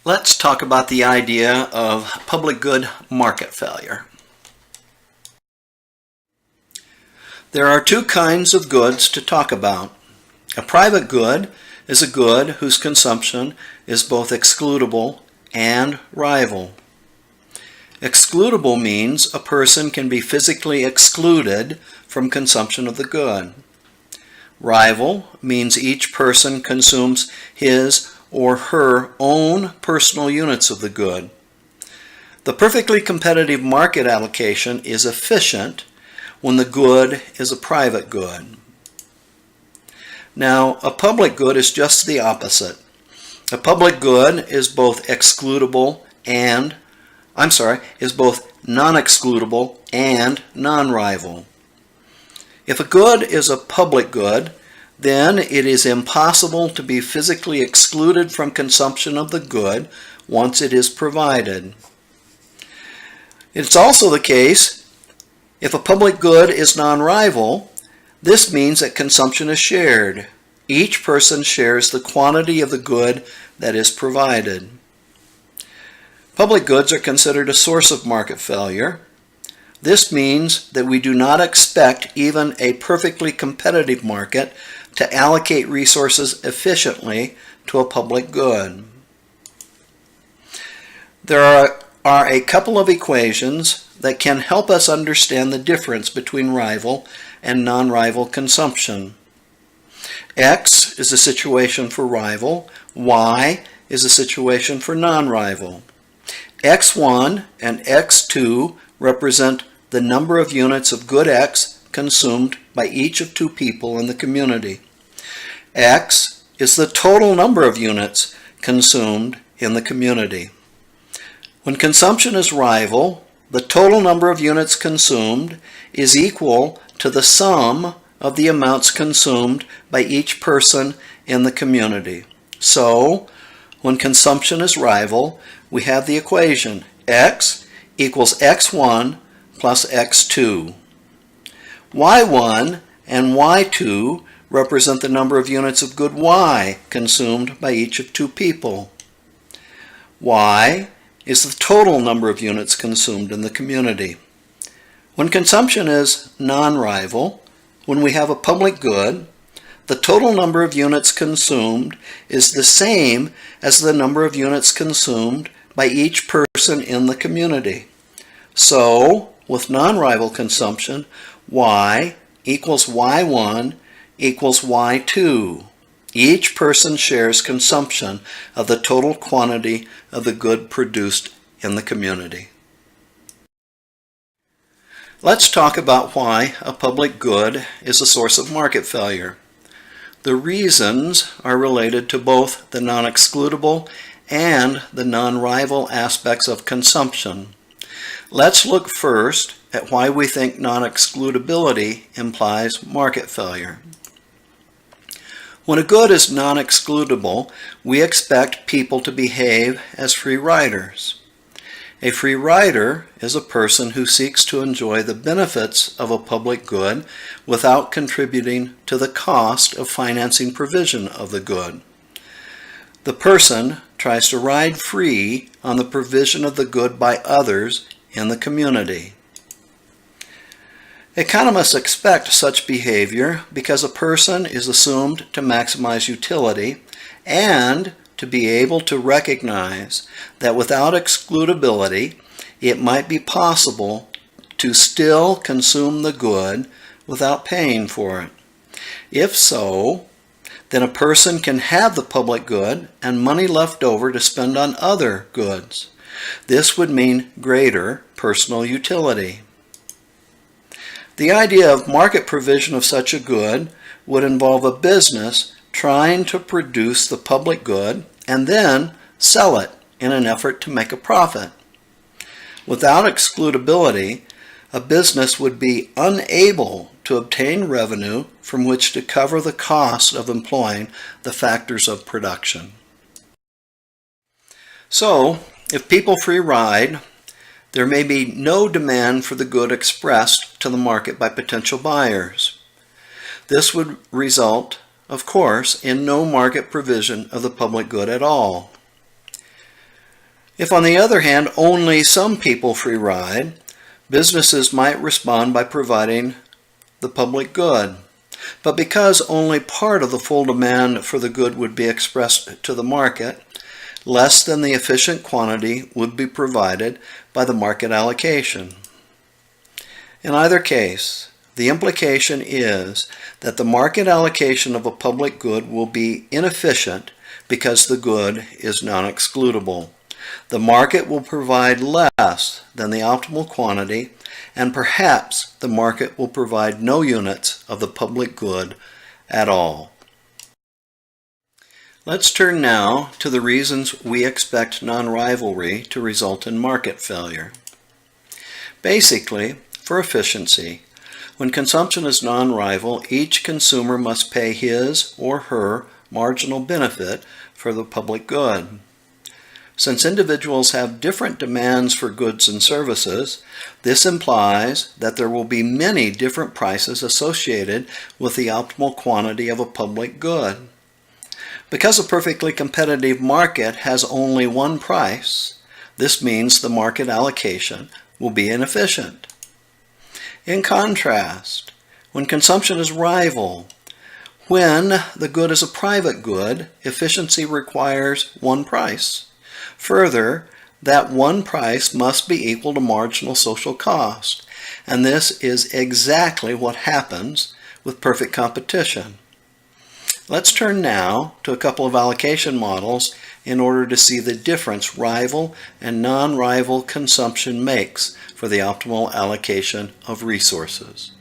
Let's talk about the idea of public good market failure. There are two kinds of goods to talk about. A private good is a good whose consumption is both excludable and rival. Excludable means a person can be physically excluded from consumption of the good. Rival means each person consumes his or her own personal units of the good. The perfectly competitive market allocation is efficient when the good is a private good. Now, a public good is just the opposite. A public good is both non-excludable and non-rival. If a good is a public good, then it is impossible to be physically excluded from consumption of the good once it is provided. It's also the case if a public good is non-rival, this means that consumption is shared. Each person shares the quantity of the good that is provided. Public goods are considered a source of market failure. This means that we do not expect even a perfectly competitive market to allocate resources efficiently to a public good. There are a couple of equations that can help us understand the difference between rival and non-rival consumption. X is a situation for rival, Y is a situation for non-rival. X1 and X2 represent the number of units of good X consumed by each of two people in the community. X is the total number of units consumed in the community. When consumption is rival, the total number of units consumed is equal to the sum of the amounts consumed by each person in the community. So, when consumption is rival, we have the equation X equals X1 plus X2. Y1 and Y2 represent the number of units of good Y consumed by each of two people. Y is the total number of units consumed in the community. When consumption is non-rival, when we have a public good, the total number of units consumed is the same as the number of units consumed by each person in the community. So, with non-rival consumption, Y equals Y1 equals Y2. Each person shares consumption of the total quantity of the good produced in the community. Let's talk about why a public good is a source of market failure. The reasons are related to both the non-excludable and the non-rival aspects of consumption. Let's look first at why we think non-excludability implies market failure. When a good is non-excludable, we expect people to behave as free riders. A free rider is a person who seeks to enjoy the benefits of a public good without contributing to the cost of financing provision of the good. The person tries to ride free on the provision of the good by others in the community. Economists expect such behavior because a person is assumed to maximize utility and to be able to recognize that without excludability, it might be possible to still consume the good without paying for it. If so, then a person can have the public good and money left over to spend on other goods. This would mean greater personal utility. The idea of market provision of such a good would involve a business trying to produce the public good and then sell it in an effort to make a profit. Without excludability, a business would be unable to obtain revenue from which to cover the cost of employing the factors of production. So, if people free ride, there may be no demand for the good expressed to the market by potential buyers. This would result, of course, in no market provision of the public good at all. If, on the other hand, only some people free ride, businesses might respond by providing the public good. But because only part of the full demand for the good would be expressed to the market, less than the efficient quantity would be provided by the market allocation. In either case, the implication is that the market allocation of a public good will be inefficient because the good is non-excludable. The market will provide less than the optimal quantity, and perhaps the market will provide no units of the public good at all. Let's turn now to the reasons we expect non-rivalry to result in market failure. Basically, for efficiency, when consumption is non-rival, each consumer must pay his or her marginal benefit for the public good. Since individuals have different demands for goods and services, this implies that there will be many different prices associated with the optimal quantity of a public good. Because a perfectly competitive market has only one price, this means the market allocation will be inefficient. In contrast, when consumption is rival, when the good is a private good, efficiency requires one price. Further, that one price must be equal to marginal social cost, and this is exactly what happens with perfect competition. Let's turn now to a couple of allocation models in order to see the difference rival and non-rival consumption makes for the optimal allocation of resources.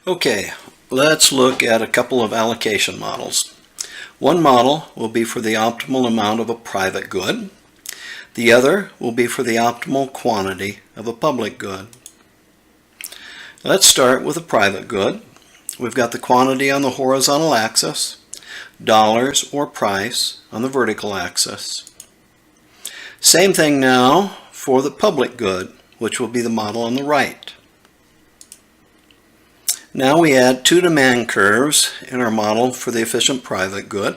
Okay, let's look at a couple of allocation models. One model will be for the optimal amount of a private good. The other will be for the optimal quantity of a public good. Let's start with a private good. We've got the quantity on the horizontal axis, dollars or price on the vertical axis. Same thing now for the public good, which will be the model on the right. Now we add two demand curves in our model for the efficient private good.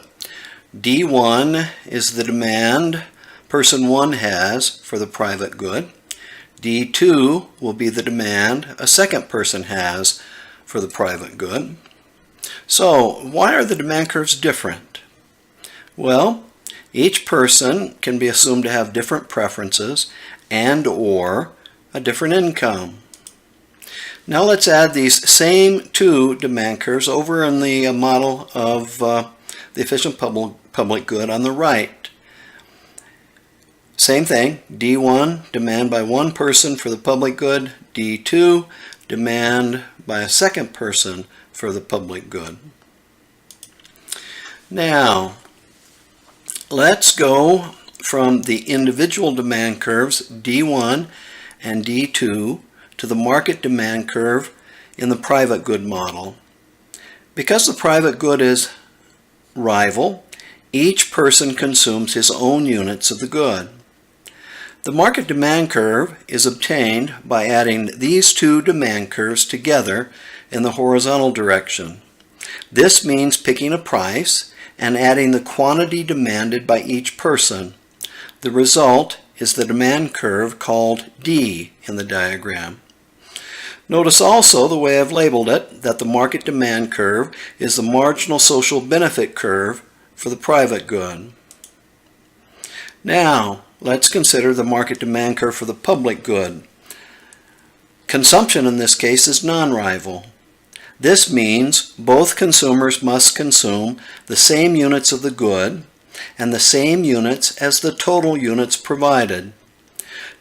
D1 is the demand person 1 has for the private good. D2 will be the demand a second person has for the private good. So why are the demand curves different? Well, each person can be assumed to have different preferences and/or a different income. Now let's add these same two demand curves over in the model of the efficient public good on the right. Same thing, D1, demand by one person for the public good. D2, demand by a second person for the public good. Now, let's go from the individual demand curves, D1 and D2, to the market demand curve in the private good model. Because the private good is rival, each person consumes his own units of the good. The market demand curve is obtained by adding these two demand curves together in the horizontal direction. This means picking a price and adding the quantity demanded by each person. The result is the demand curve called D in the diagram. Notice also the way I've labeled it, that the market demand curve is the marginal social benefit curve for the private good. Now, let's consider the market demand curve for the public good. Consumption in this case is non-rival. This means both consumers must consume the same units of the good and the same units as the total units provided.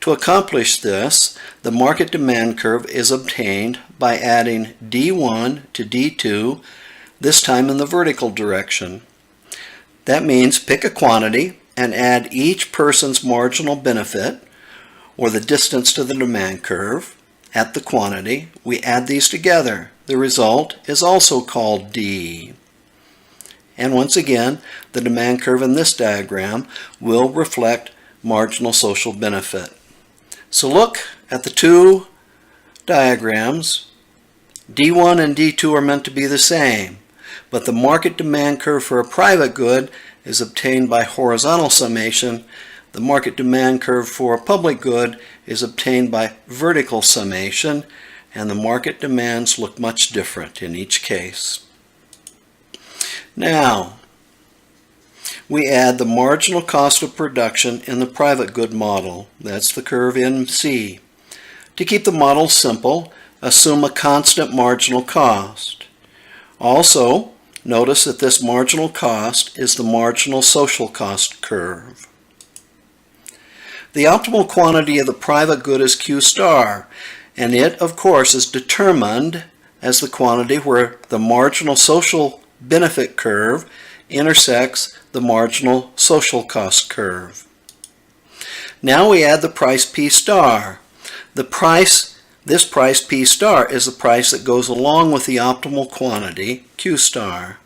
To accomplish this, the market demand curve is obtained by adding D1 to D2, this time in the vertical direction. That means pick a quantity and add each person's marginal benefit, or the distance to the demand curve, at the quantity. We add these together. The result is also called D. And once again, the demand curve in this diagram will reflect marginal social benefit. So look at the two diagrams. D1 and D2 are meant to be the same, but the market demand curve for a private good is obtained by horizontal summation. the market demand curve for a public good is obtained by vertical summation, and the market demands look much different in each case. Now, we add the marginal cost of production in the private good model. That's the curve MC. To keep the model simple, assume a constant marginal cost. Also, notice that this marginal cost is the marginal social cost curve. The optimal quantity of the private good is Q star, and it, of course, is determined as the quantity where the marginal social benefit curve intersects the marginal social cost curve. Now we add the price P star. This price P star is the price that goes along with the optimal quantity Q star.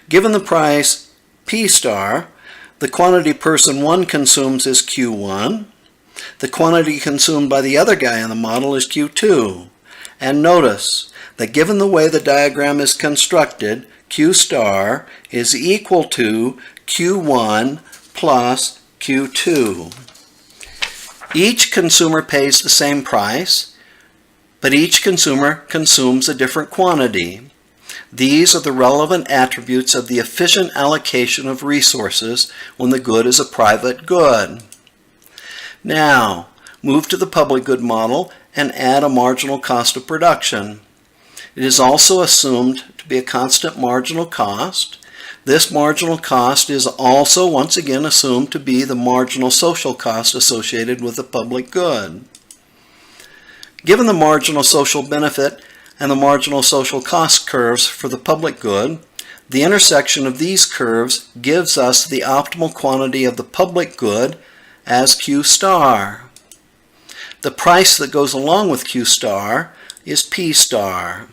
Given the price P star, the quantity person 1 consumes is Q1. The quantity consumed by the other guy in the model is Q2. And notice that given the way the diagram is constructed, Q star is equal to Q1 plus Q2. Each consumer pays the same price, but each consumer consumes a different quantity. These are the relevant attributes of the efficient allocation of resources when the good is a private good. Now, move to the public good model and add a marginal cost of production. It is also assumed to be a constant marginal cost. This marginal cost is also once again assumed to be the marginal social cost associated with the public good. Given the marginal social benefit and the marginal social cost curves for the public good, the intersection of these curves gives us the optimal quantity of the public good as Q star. The price that goes along with Q star is P star.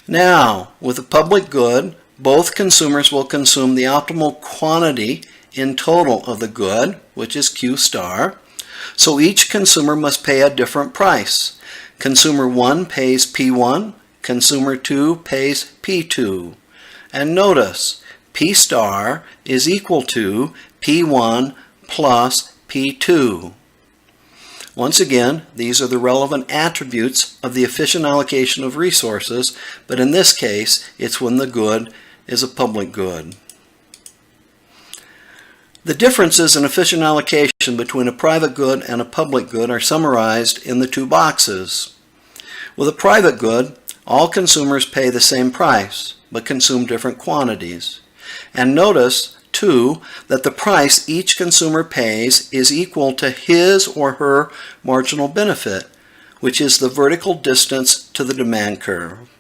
Now, with the public good, both consumers will consume the optimal quantity in total of the good, which is Q star. So each consumer must pay a different price. Consumer 1 pays P1, consumer 2 pays P2. And notice, P star is equal to P1 plus P2. Once again, these are the relevant attributes of the efficient allocation of resources, but in this case, it's when the good is a public good. The differences in efficient allocation between a private good and a public good are summarized in the two boxes. With a private good, all consumers pay the same price, but consume different quantities. And notice, too, that the price each consumer pays is equal to his or her marginal benefit, which is the vertical distance to the demand curve.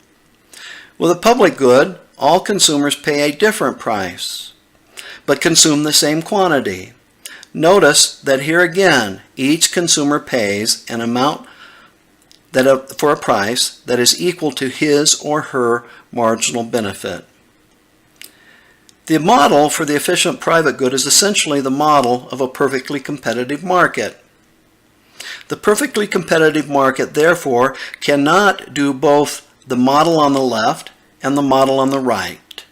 With a public good, all consumers pay a different price, but consume the same quantity. Notice that here again, each consumer pays an amount for a price that is equal to his or her marginal benefit. The model for the efficient private good is essentially the model of a perfectly competitive market. The perfectly competitive market, therefore, cannot do both the model on the left and the model on the right.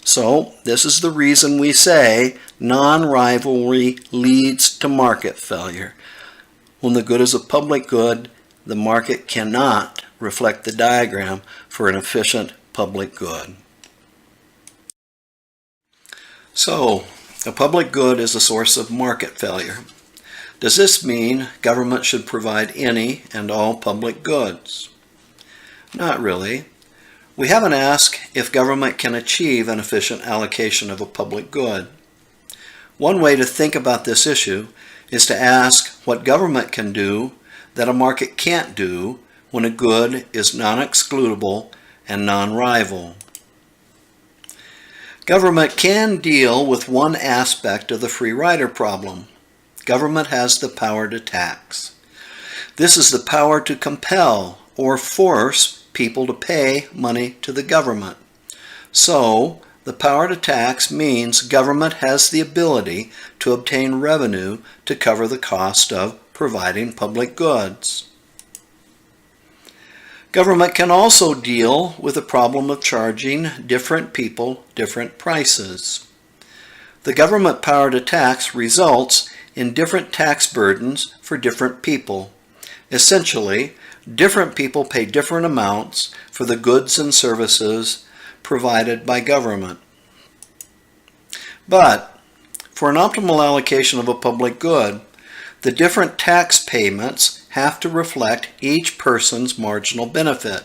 So, this is the reason we say non-rivalry leads to market failure. When the good is a public good, the market cannot reflect the diagram for an efficient public good. So, a public good is a source of market failure. Does this mean government should provide any and all public goods? Not really. We haven't asked if government can achieve an efficient allocation of a public good. One way to think about this issue is to ask what government can do that a market can't do when a good is non-excludable and non-rival. Government can deal with one aspect of the free rider problem. Government has the power to tax. This is the power to compel or force people to pay money to the government. So, the power to tax means government has the ability to obtain revenue to cover the cost of providing public goods. Government can also deal with the problem of charging different people different prices. The government power to tax results in different tax burdens for different people. Essentially, different people pay different amounts for the goods and services provided by government. But for an optimal allocation of a public good, the different tax payments have to reflect each person's marginal benefit.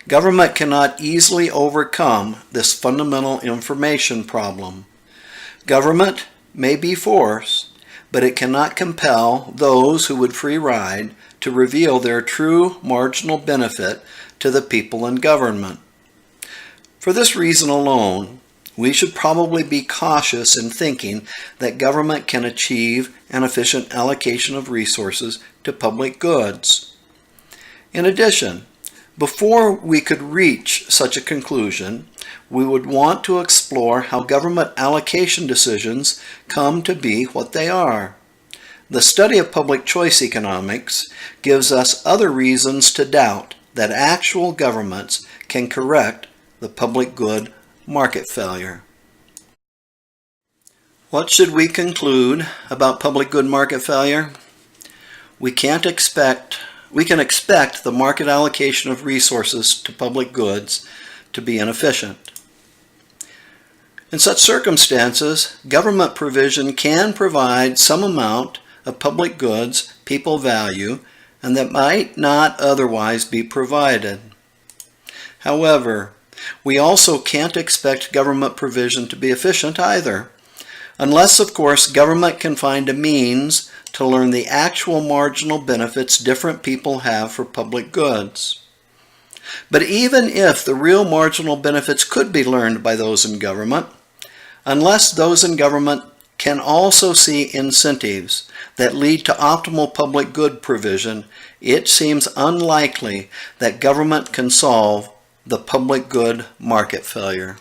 Government cannot easily overcome this fundamental information problem. Government may be forced, but it cannot compel those who would free ride to reveal their true marginal benefit to the people in government. For this reason alone, we should probably be cautious in thinking that government can achieve an efficient allocation of resources to public goods. In addition, before we could reach such a conclusion, we would want to explore how government allocation decisions come to be what they are. The study of public choice economics gives us other reasons to doubt that actual governments can correct the public good market failure. What should we conclude about public good market failure? We can expect the market allocation of resources to public goods to be inefficient. In such circumstances, government provision can provide some amount of public goods people value and that might not otherwise be provided. However, we also can't expect government provision to be efficient either, unless, of course, government can find a means to learn the actual marginal benefits different people have for public goods. But even if the real marginal benefits could be learned by those in government, unless those in government can also see incentives that lead to optimal public good provision, it seems unlikely that government can solve the public good market failure.